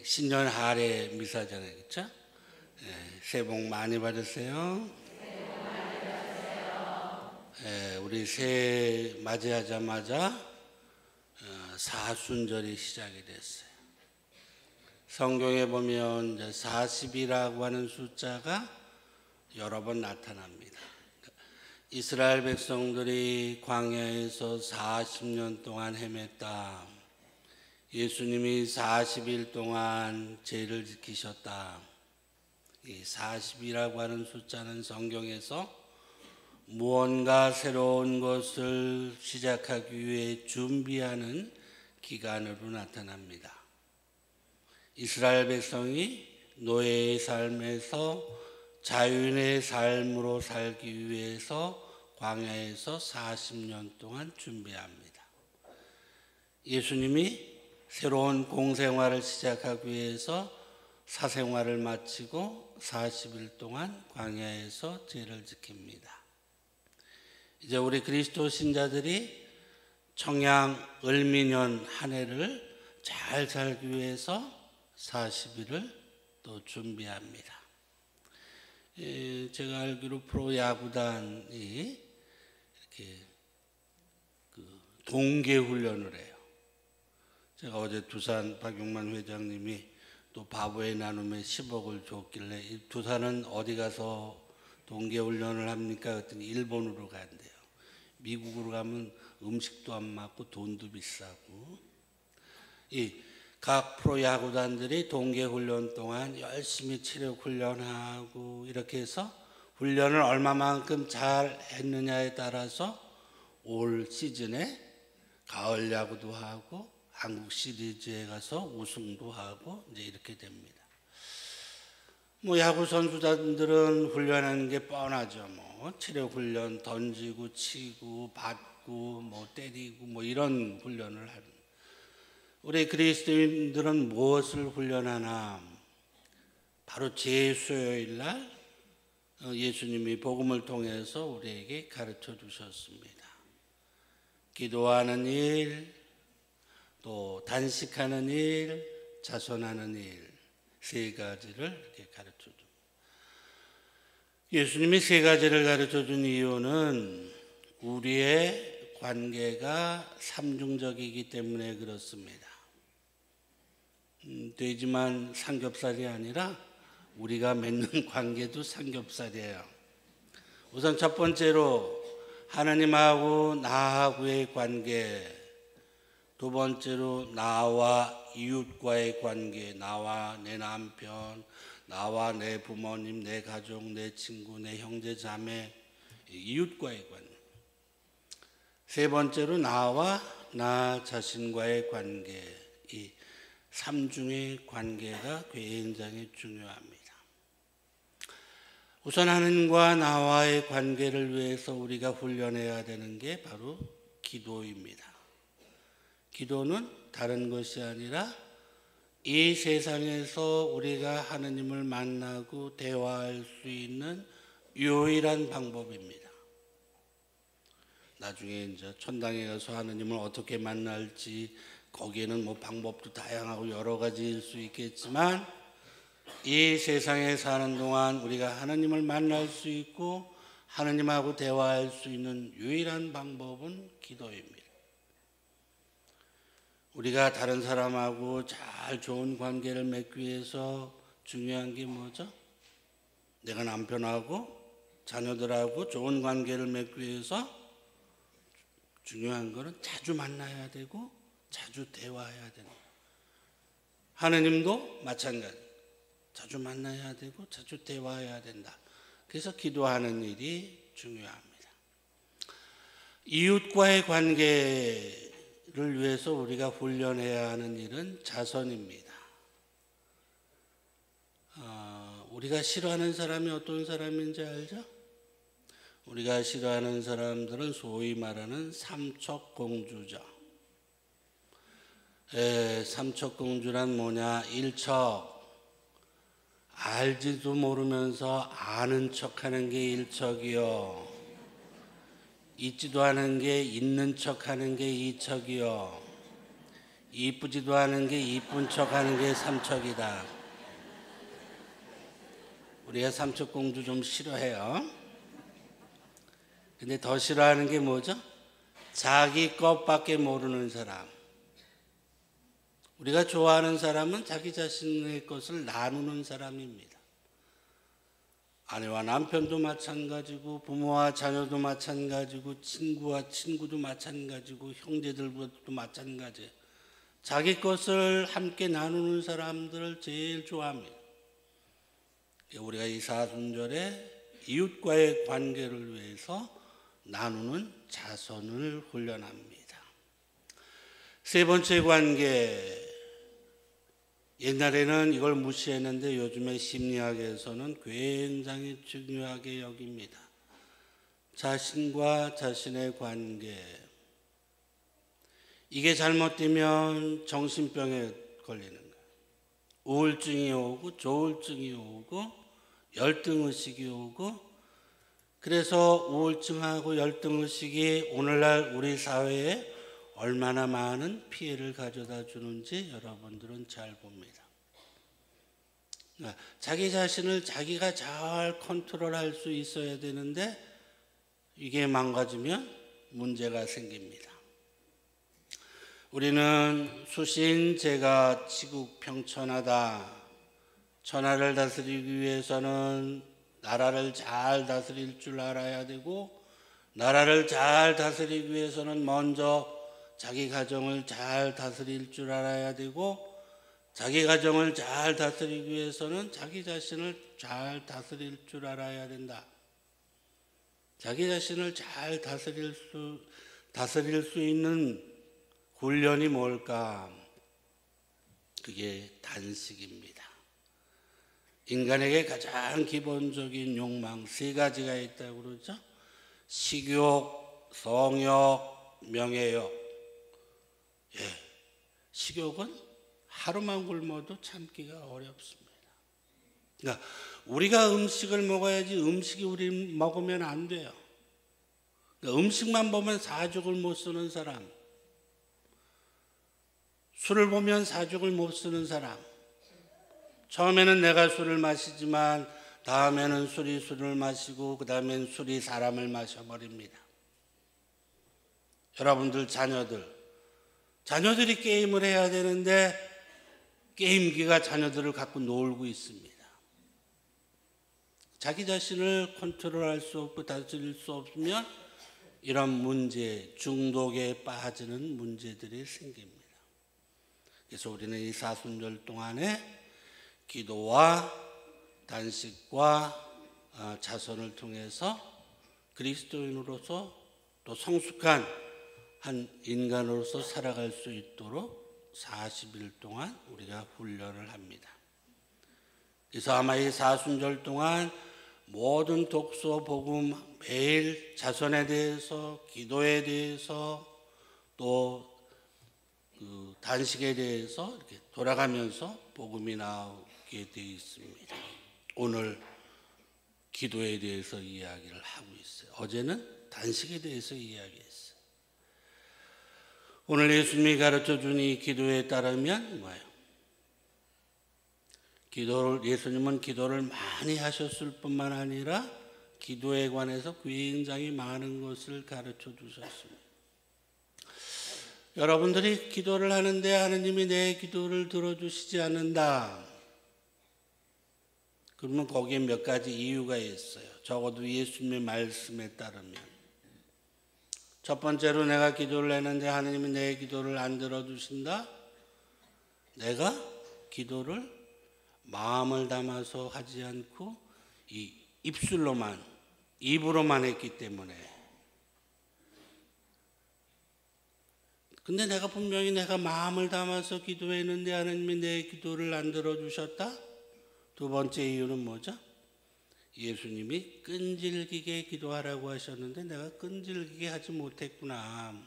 신년 할애 미사잖아요, 그렇죠? 새해 복 많이 받으세요. 우리 새해 맞이하자마자 사순절이 시작이 됐어요. 성경에 보면 이제 40이라고 하는 숫자가 여러 번 나타납니다. 이스라엘 백성들이 광야에서 40년 동안 헤맸다. 예수님이 40일 동안 죄를 지키셨다. 이 40이라고 하는 숫자는 성경에서 무언가 새로운 것을 시작하기 위해 준비하는 기간으로 나타납니다. 이스라엘 백성이 노예의 삶에서 자유인의 삶으로 살기 위해서 광야에서 40년 동안 준비합니다. 예수님이 새로운 공생활을 시작하기 위해서 사생활을 마치고 40일 동안 광야에서 죄를 지킵니다. 이제 우리 그리스도 신자들이 청양 을미년 한 해를 잘 살기 위해서 40일을 또 준비합니다. 제가 알기로 프로야구단이 이렇게 동계훈련을 해요. 제가 어제 두산 박용만 회장님이 또 바보의 나눔에 10억을 줬길래 두산은 어디 가서 동계훈련을 합니까? 그랬더니 일본으로 간대요. 미국으로 가면 음식도 안 맞고 돈도 비싸고. 이 각 프로야구단들이 동계훈련 동안 열심히 체력훈련하고 이렇게 해서 훈련을 얼마만큼 잘 했느냐에 따라서 올 시즌에 가을 야구도 하고 한국 시리즈에 가서 우승도 하고 이제 이렇게 됩니다. 야구 선수단들은 훈련하는 게 뻔하죠. 체력 훈련, 던지고 치고 받고 때리고 이런 훈련을 하는. 우리 그리스도인들은 무엇을 훈련하나? 바로 제수요일 날 예수님이 복음을 통해서 우리에게 가르쳐 주셨습니다. 기도하는 일, 또 단식하는 일, 자선하는 일, 세 가지를 이렇게 가르쳐 줍니다. 예수님이 세 가지를 가르쳐 준 이유는 우리의 관계가 삼중적이기 때문에 그렇습니다. 돼지만 삼겹살이 아니라 우리가 맺는 관계도 삼겹살이에요. 우선 첫 번째로 하나님하고 나하고의 관계, 두 번째로 나와 이웃과의 관계, 나와 내 남편, 나와 내 부모님, 내 가족, 내 친구, 내 형제 자매, 이웃과의 관계. 세 번째로 나와 나 자신과의 관계. 이 삼중의 관계가 굉장히 중요합니다. 우선 하나님과 나와의 관계를 위해서 우리가 훈련해야 되는 게 바로 기도입니다. 기도는 다른 것이 아니라 이 세상에서 우리가 하나님을 만나고 대화할 수 있는 유일한 방법입니다. 나중에 이제 천당에 가서 하나님을 어떻게 만날지 거기에는 방법도 다양하고 여러 가지일 수 있겠지만 이 세상에 사는 동안 우리가 하나님을 만날 수 있고 하나님하고 대화할 수 있는 유일한 방법은 기도입니다. 우리가 다른 사람하고 잘 좋은 관계를 맺기 위해서 중요한 게 뭐죠? 내가 남편하고 자녀들하고 좋은 관계를 맺기 위해서 중요한 거는 자주 만나야 되고 자주 대화해야 되는 거예요. 하느님도 마찬가지. 자주 만나야 되고 자주 대화해야 된다. 그래서 기도하는 일이 중요합니다. 이웃과의 관계를 위해서 우리가 훈련해야 하는 일은 자선입니다. 우리가 싫어하는 사람이 어떤 사람인지 알죠? 우리가 싫어하는 사람들은 소위 말하는 삼척공주죠. 삼척공주란 뭐냐? 일척. 알지도 모르면서 아는 척하는 게 일척이요. 있지도 않은 게 있는 척하는 게 이척이요. 이쁘지도 않은 게 이쁜 척하는 게 삼척이다. 우리가 삼척공주 좀 싫어해요. 근데 더 싫어하는 게 뭐죠? 자기 것밖에 모르는 사람. 우리가 좋아하는 사람은 자기 자신의 것을 나누는 사람입니다. 아내와 남편도 마찬가지고, 부모와 자녀도 마찬가지고, 친구와 친구도 마찬가지고, 형제들과도 마찬가지예요. 자기 것을 함께 나누는 사람들을 제일 좋아합니다. 우리가 이 사순절에 이웃과의 관계를 위해서 나누는 자선을 훈련합니다. 세 번째 관계. 옛날에는 이걸 무시했는데 요즘에 심리학에서는 굉장히 중요하게 여깁니다. 자신과 자신의 관계. 이게 잘못되면 정신병에 걸리는 거예요. 우울증이 오고 조울증이 오고 열등의식이 오고, 그래서 우울증하고 열등의식이 오늘날 우리 사회에 얼마나 많은 피해를 가져다 주는지 여러분들은 잘 봅니다. 자기 자신을 자기가 잘 컨트롤할 수 있어야 되는데 이게 망가지면 문제가 생깁니다. 우리는 수신제가 지국평천하다. 천하를 다스리기 위해서는 나라를 잘 다스릴 줄 알아야 되고, 나라를 잘 다스리기 위해서는 먼저 자기 가정을 잘 다스릴 줄 알아야 되고, 자기 가정을 잘 다스리기 위해서는 자기 자신을 잘 다스릴 줄 알아야 된다. 자기 자신을 잘 다스릴 수 있는 훈련이 뭘까? 그게 단식입니다. 인간에게 가장 기본적인 욕망 세 가지가 있다고 그러죠. 식욕, 성욕, 명예욕. 식욕은 하루만 굶어도 참기가 어렵습니다. 그러니까 우리가 음식을 먹어야지 음식이 우리 먹으면 안 돼요. 그러니까 음식만 보면 사죽을 못 쓰는 사람, 술을 보면 사죽을 못 쓰는 사람, 처음에는 내가 술을 마시지만 다음에는 술이 술을 마시고 그 다음엔 술이 사람을 마셔버립니다. 여러분들 자녀들이 게임을 해야 되는데 게임기가 자녀들을 갖고 놀고 있습니다. 자기 자신을 컨트롤할 수 없고 다스릴 수 없으면 이런 문제, 중독에 빠지는 문제들이 생깁니다. 그래서 우리는 이 사순절 동안에 기도와 단식과 자선을 통해서 그리스도인으로서 또 성숙한 한 인간으로서 살아갈 수 있도록 40일 동안 우리가 훈련을 합니다. 그래서 아마 이 사순절 동안 모든 독서, 복음, 매일 자선에 대해서, 기도에 대해서, 또 그 단식에 대해서 이렇게 돌아가면서 복음이 나오게 되어 있습니다. 오늘 기도에 대해서 이야기를 하고 있어요. 어제는 단식에 대해서 이야기했어요. 오늘 예수님이 가르쳐 준 이 기도에 따르면 뭐예요? 예수님은 기도를 많이 하셨을 뿐만 아니라 기도에 관해서 굉장히 많은 것을 가르쳐 주셨습니다. 여러분들이 기도를 하는데 하느님이 내 기도를 들어주시지 않는다. 그러면 거기에 몇 가지 이유가 있어요. 적어도 예수님의 말씀에 따르면. 첫 번째로 내가 기도를 했는데 하느님이 내 기도를 안 들어주신다. 내가 기도를 마음을 담아서 하지 않고 이 입으로만 했기 때문에. 근데 내가 분명히 내가 마음을 담아서 기도했는데 하나님이 내 기도를 안 들어주셨다. 두 번째 이유는 뭐죠? 예수님이 끈질기게 기도하라고 하셨는데 내가 끈질기게 하지 못했구나.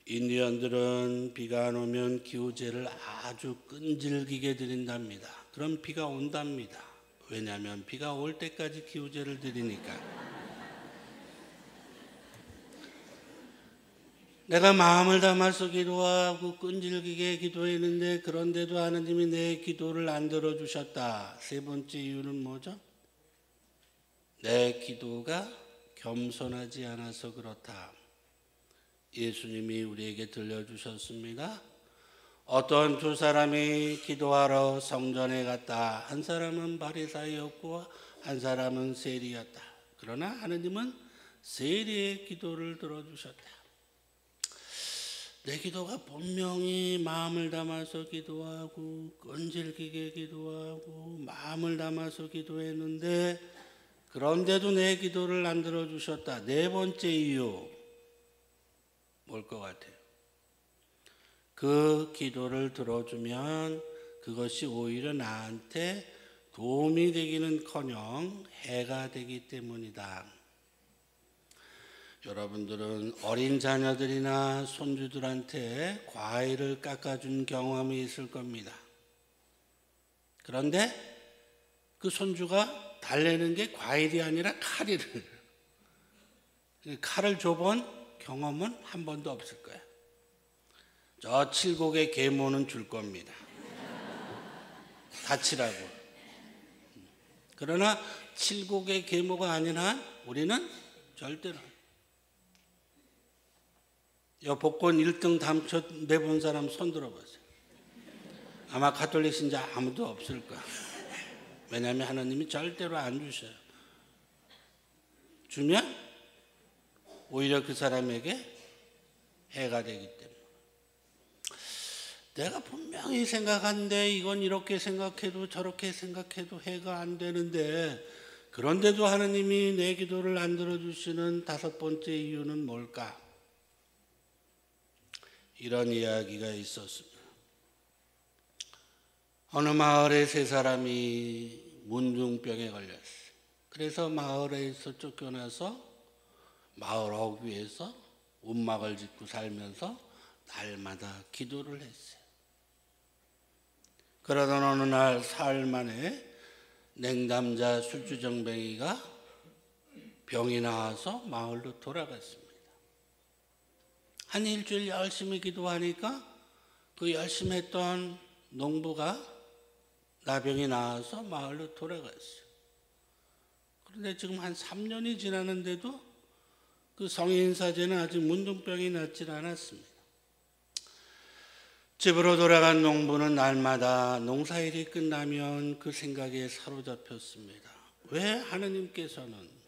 인디언들은 비가 안 오면 기우제를 아주 끈질기게 드린답니다. 그럼 비가 온답니다. 왜냐하면 비가 올 때까지 기우제를 드리니까. 내가 마음을 담아서 기도하고 끈질기게 기도했는데 그런데도 하나님이 내 기도를 안 들어주셨다. 세 번째 이유는 뭐죠? 내 기도가 겸손하지 않아서 그렇다. 예수님이 우리에게 들려주셨습니다. 어떤 두 사람이 기도하러 성전에 갔다. 한 사람은 바리사이였고 한 사람은 세리였다. 그러나 하느님은 세리의 기도를 들어주셨다. 내 기도가 분명히 마음을 담아서 기도하고 끈질기게 기도하고 마음을 담아서 기도했는데 그런데도 내 기도를 안 들어주셨다. 네 번째 이유 뭘 것 같아요? 그 기도를 들어주면 그것이 오히려 나한테 도움이 되기는커녕 해가 되기 때문이다. 여러분들은 어린 자녀들이나 손주들한테 과일을 깎아준 경험이 있을 겁니다. 그런데 그 손주가 달래는 게 과일이 아니라 칼이를. 칼을 줘본 경험은 한 번도 없을 거예요. 저 칠곡의 계모는 줄 겁니다. 다치라고. 그러나 칠곡의 계모가 아닌 한 우리는 절대로. 복권 1등 당첨 내본 사람 손 들어보세요. 아마 가톨릭 신자 아무도 없을 거야. 왜냐하면 하나님이 절대로 안 주셔요. 주면 오히려 그 사람에게 해가 되기 때문에. 내가 분명히 생각하는데 이건 이렇게 생각해도 저렇게 생각해도 해가 안 되는데 그런데도 하나님이 내 기도를 안 들어주시는 다섯 번째 이유는 뭘까? 이런 이야기가 있었습니다. 어느 마을에 세 사람이 문둥병에 걸렸어요. 그래서 마을에서 쫓겨나서 마을 어귀에서 움막을 짓고 살면서 날마다 기도를 했어요. 그러던 어느 날 사흘 만에 냉담자 술주정뱅이가 병이 나와서 마을로 돌아갔습니다. 한 일주일 열심히 기도하니까 그 열심히 했던 농부가 나병이 나와서 마을로 돌아갔어요. 그런데 지금 한 3년이 지났는데도 그 성인사제는 아직 문둥병이 낫질 않았습니다. 집으로 돌아간 농부는 날마다 농사일이 끝나면 그 생각에 사로잡혔습니다. 왜 하느님께서는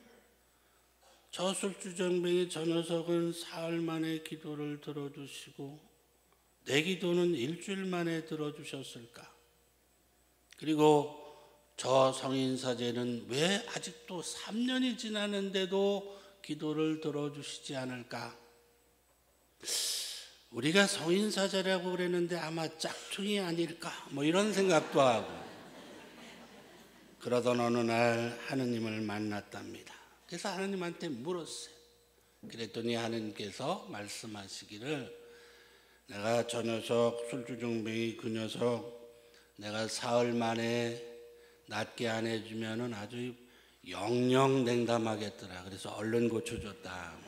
저 술주정뱅이 저 녀석은 사흘 만에 기도를 들어주시고 내 기도는 일주일 만에 들어주셨을까? 그리고 저 성인사제는 왜 아직도 3년이 지났는데도 기도를 들어주시지 않을까? 우리가 성인사제라고 그랬는데 아마 짝퉁이 아닐까? 이런 생각도 하고. 그러던 어느 날 하느님을 만났답니다. 그래서 하느님한테 물었어요. 그랬더니 하느님께서 말씀하시기를 내가 저 녀석 술주정뱅이 그 녀석 내가 사흘 만에 낫게 안 해주면은 아주 영영 냉담하겠더라. 그래서 얼른 고쳐줬다.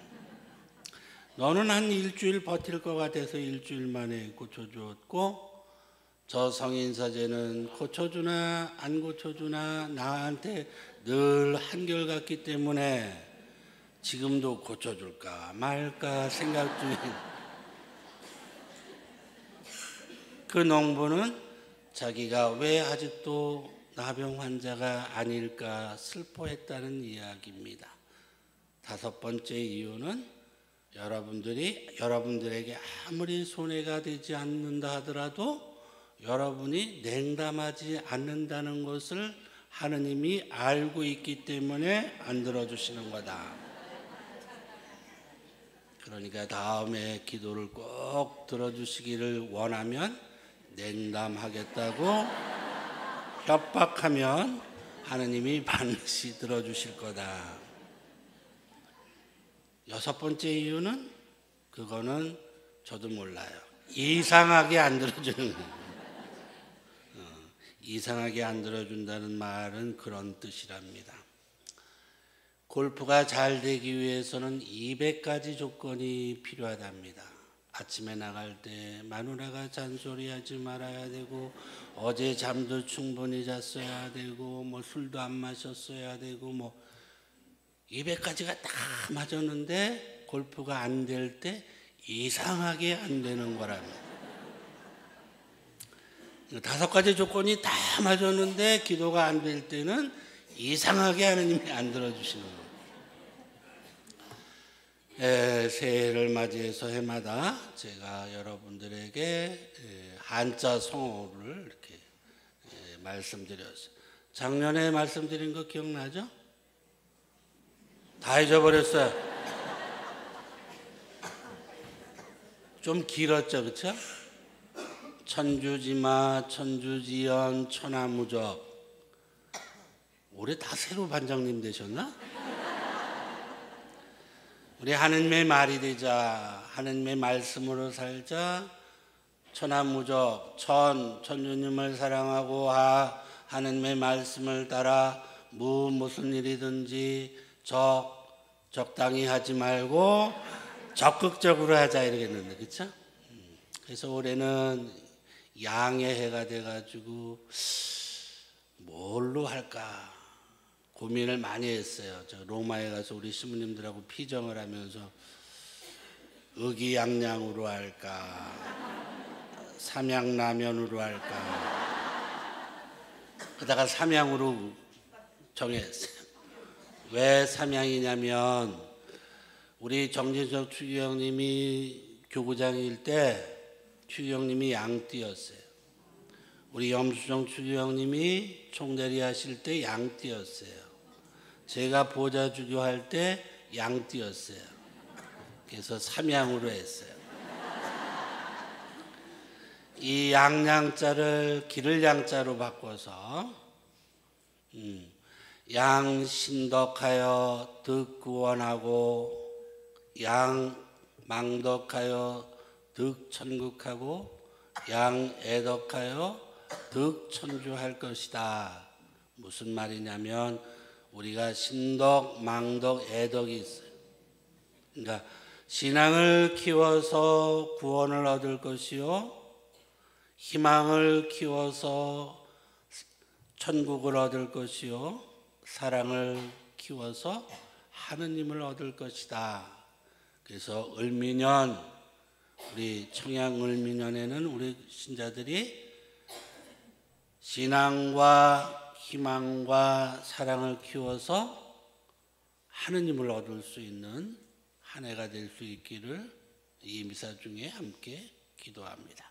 너는 한 일주일 버틸 것 같아서 일주일 만에 고쳐주었고 저 성인사제는 고쳐주나 안 고쳐주나 나한테 늘 한결같기 때문에 지금도 고쳐줄까 말까 생각 중인 그 농부는 자기가 왜 아직도 나병 환자가 아닐까 슬퍼했다는 이야기입니다. 다섯 번째 이유는 여러분들에게 아무리 손해가 되지 않는다 하더라도 여러분이 냉담하지 않는다는 것을 하느님이 알고 있기 때문에 안 들어주시는 거다. 그러니까 다음에 기도를 꼭 들어주시기를 원하면 냉담하겠다고 협박하면 하느님이 반드시 들어주실 거다. 여섯 번째 이유는 그거는 저도 몰라요. 이상하게 안 들어주는 거예요. 이상하게 안 들어준다는 말은 그런 뜻이랍니다. 골프가 잘 되기 위해서는 200가지 조건이 필요하답니다. 아침에 나갈 때 마누라가 잔소리하지 말아야 되고 어제 잠도 충분히 잤어야 되고 뭐 술도 안 마셨어야 되고 뭐 200가지가 다 맞았는데 골프가 안 될 때 이상하게 안 되는 거랍니다. 5가지 조건이 다 맞았는데 기도가 안 될 때는 이상하게 하느님이 안 들어주시는 거예요. 새해를 맞이해서 해마다 제가 여러분들에게 한자 성어를 이렇게 말씀드렸어요. 작년에 말씀드린 거 기억나죠? 다 잊어버렸어요. 좀 길었죠, 그렇죠? 천주지마, 천주지연, 천하무적. 올해 다 새로 반장님 되셨나? 우리 하느님의 말이 되자, 하느님의 말씀으로 살자. 천하무적, 천주님을 사랑하고 하느님의 말씀을 따라 무슨 일이든지 적당히 하지 말고 적극적으로 하자 이러겠는데, 그렇죠? 그래서 올해는 양의 해가 돼가지고 뭘로 할까 고민을 많이 했어요. 저 로마에 가서 우리 신부님들하고 피정을 하면서 의기양양으로 할까, 삼양라면으로 할까, 그러다가 삼양으로 정했어요. 왜 삼양이냐면 우리 정진석 추기경님이 교구장일 때 추기경님이 양띠였어요. 우리 염수정 추기경님이 총대리 하실 때 양띠였어요. 제가 보좌 주교할 때 양띠였어요. 그래서 삼양으로 했어요. 이 양양자를 기를 양자로 바꿔서 양신덕하여 득구원하고 양망덕하여 득천국하고 양애덕하여 득천주할 것이다. 무슨 말이냐면 우리가 신덕, 망덕, 애덕이 있어요. 그러니까 신앙을 키워서 구원을 얻을 것이요, 희망을 키워서 천국을 얻을 것이요, 사랑을 키워서 하느님을 얻을 것이다. 그래서 을미년, 우리 청양 을미년에는 우리 신자들이 신앙과 희망과 사랑을 키워서 하느님을 얻을 수 있는 한 해가 될 수 있기를 이 미사 중에 함께 기도합니다.